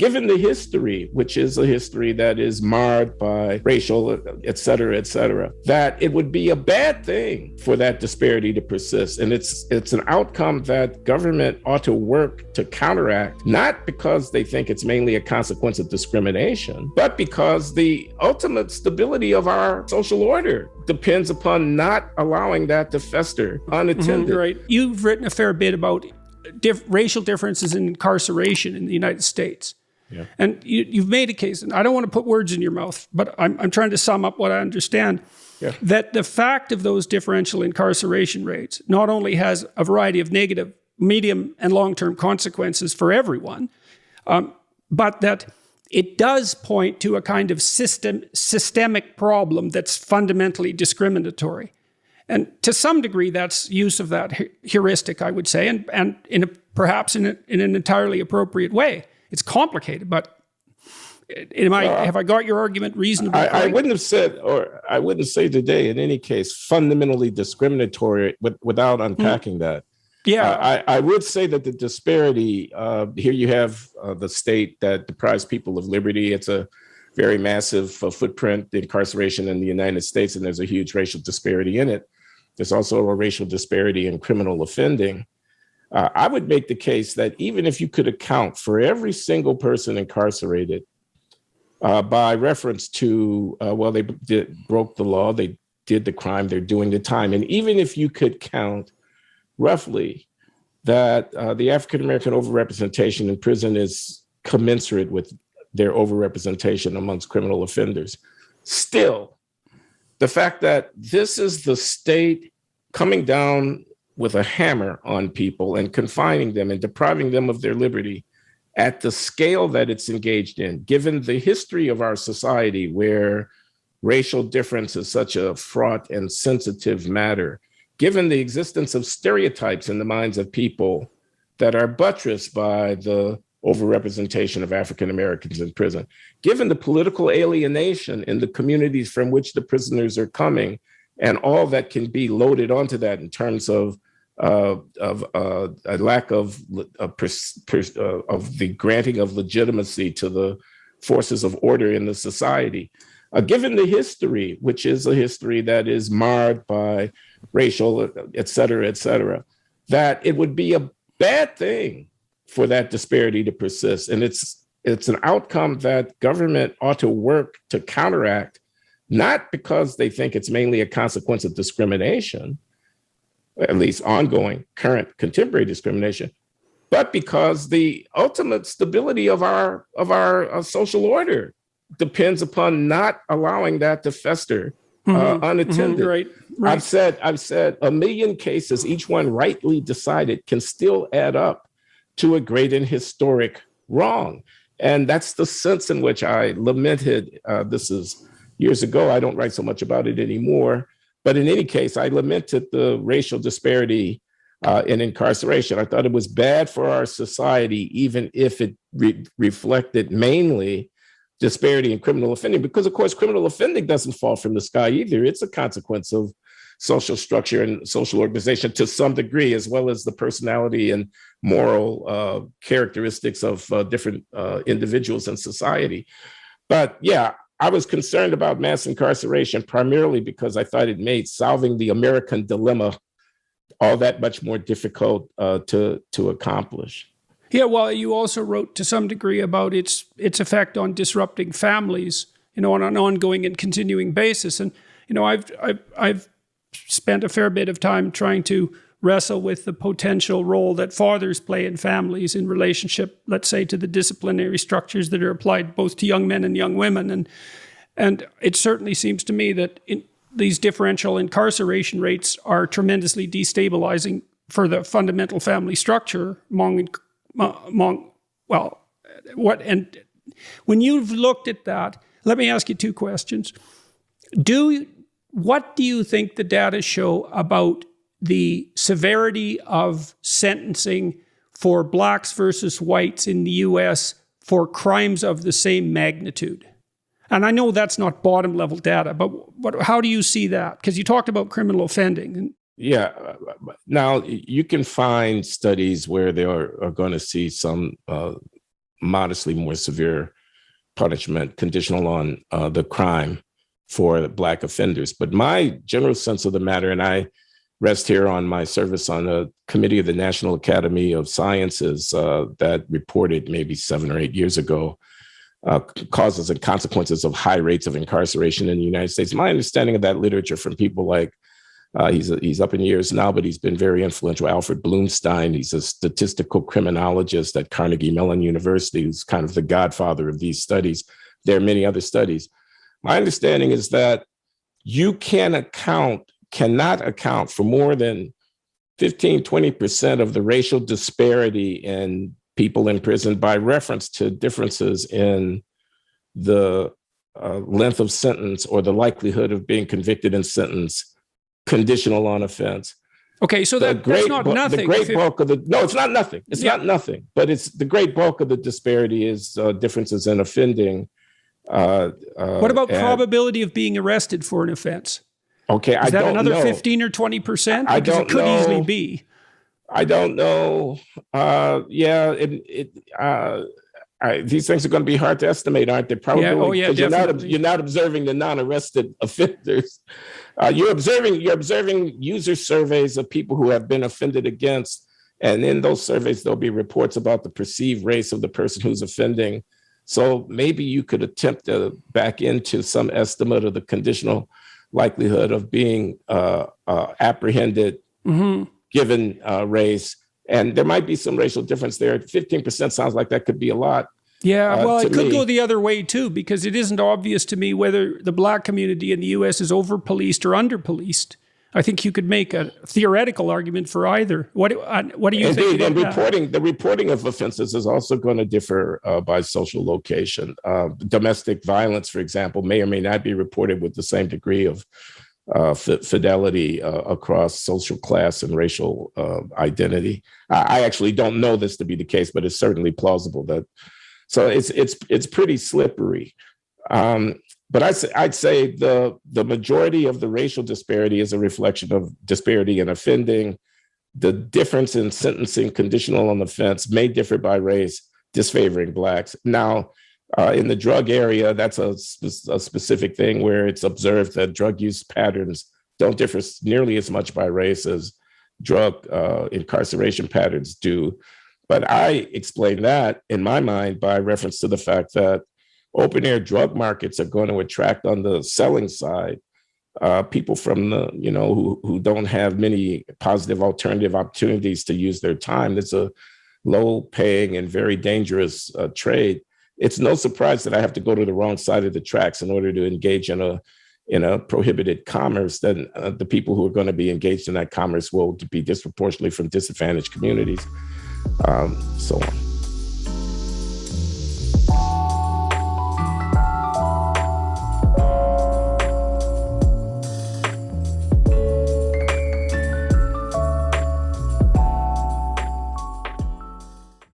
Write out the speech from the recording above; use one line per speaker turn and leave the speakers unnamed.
given the history, which is a history that is marred by racial, et cetera, that it would be a bad thing for that disparity to persist. And it's an outcome that government ought to work to counteract, not because they think it's mainly a consequence of discrimination, but because the ultimate stability of our social order depends upon not allowing that to fester unattended.
Right. You've written a fair bit about racial differences in incarceration in the United States.
Yeah.
And you've made a case, and I don't want to put words in your mouth, but I'm trying to sum up what I understand, that the fact of those differential incarceration rates not only has a variety of negative, medium, and long-term consequences for everyone, but that it does point to a kind of systemic problem that's fundamentally discriminatory. And to some degree, that's use of that heuristic, I would say, and perhaps in an entirely appropriate way. It's complicated, but have I got your argument reasonably?
I wouldn't have said, or I wouldn't say today, in any case, fundamentally discriminatory without unpacking that.
Yeah,
I would say that the disparity, here you have the state that deprives people of liberty. It's a very massive footprint, incarceration in the United States, and there's a huge racial disparity in it. There's also a racial disparity in criminal offending. I would make the case that even if you could account for every single person incarcerated by reference to, they broke the law, they did the crime, they're doing the time. And even if you could count roughly that the African-American overrepresentation in prison is commensurate with their overrepresentation amongst criminal offenders, still, the fact that this is the state coming down with a hammer on people and confining them and depriving them of their liberty at the scale that it's engaged in, given the history of our society where racial difference is such a fraught and sensitive matter, given the existence of stereotypes in the minds of people that are buttressed by the overrepresentation of African Americans in prison, given the political alienation in the communities from which the prisoners are coming, and all that can be loaded onto that in terms of a lack of the granting of legitimacy to the forces of order in the society. Given the history, which is a history that is marred by racial, et cetera, that it would be a bad thing for that disparity to persist. And it's an outcome that government ought to work to counteract, not because they think it's mainly a consequence of discrimination, at least ongoing, current, contemporary discrimination, but because the ultimate stability of our social order depends upon not allowing that to fester unattended.
Right.
I've said a million cases, each one rightly decided, can still add up to a great and historic wrong. And that's the sense in which I lamented, this is years ago, I don't write so much about it anymore, but in any case, I lamented the racial disparity in incarceration. I thought it was bad for our society, even if it reflected mainly disparity in criminal offending, because of course, criminal offending doesn't fall from the sky either. It's a consequence of social structure and social organization to some degree, as well as the personality and moral characteristics of different individuals in society. But yeah, I was concerned about mass incarceration primarily because I thought it made solving the American dilemma all that much more difficult to accomplish.
Yeah, well, you also wrote to some degree about its effect on disrupting families, on an ongoing and continuing basis. And I've spent a fair bit of time trying to wrestle with the potential role that fathers play in families in relationship, let's say, to the disciplinary structures that are applied both to young men and young women. And it certainly seems to me that these differential incarceration rates are tremendously destabilizing for the fundamental family structure when you've looked at that, let me ask you two questions. What do you think the data show about the severity of sentencing for blacks versus whites in the US for crimes of the same magnitude? And I know that's not bottom level data, but how do you see that? Because you talked about criminal offending.
Yeah. Now, you can find studies where they are going to see some modestly more severe punishment conditional on the crime for Black offenders. But my general sense of the matter, and I rest here on my service on a committee of the National Academy of Sciences that reported maybe 7 or 8 years ago causes and consequences of high rates of incarceration in the United States. My understanding of that literature from people like, he's up in years now, but he's been very influential, Alfred Bloomstein. He's a statistical criminologist at Carnegie Mellon University, who's kind of the godfather of these studies. There are many other studies. My understanding is that you cannot account for more than 15, 20% of the racial disparity in people in prison by reference to differences in the length of sentence or the likelihood of being convicted and sentenced conditional on offense.
Okay, so that's not nothing.
The great bulk of no, it's not nothing. It's not nothing, but it's the great bulk of the disparity is differences in offending.
What about probability of being arrested for an offense?
Okay,
is that another 15 or 20%?
I don't know. It
could easily be.
I don't know. These things are going to be hard to estimate, aren't they? Probably. You're not observing the non-arrested offenders. You're observing user surveys of people who have been offended against, and in those surveys there'll be reports about the perceived race of the person who's offending. So maybe you could attempt to back into some estimate of the conditional likelihood of being apprehended given race. And there might be some racial difference there. 15% sounds like that could be a lot.
Yeah, well, it could go the other way too, because it isn't obvious to me whether the Black community in the U.S. is over-policed or under-policed. I think you could make a theoretical argument for either. What do you think?
Indeed, and the reporting of offenses is also going to differ by social location. Domestic violence, for example, may or may not be reported with the same degree of fidelity across social class and racial identity. I actually don't know this to be the case, but it's certainly plausible that. So it's pretty slippery. But I'd say the majority of the racial disparity is a reflection of disparity in offending. The difference in sentencing conditional on offense may differ by race, disfavoring Blacks. Now, in the drug area, that's a specific thing where it's observed that drug use patterns don't differ nearly as much by race as drug incarceration patterns do. But I explain that in my mind by reference to the fact that open air drug markets are going to attract on the selling side people from the, who don't have many positive alternative opportunities to use their time. It's a low paying and very dangerous trade. It's no surprise that I have to go to the wrong side of the tracks in order to engage in a prohibited commerce. Then the people who are going to be engaged in that commerce will be disproportionately from disadvantaged communities, so on.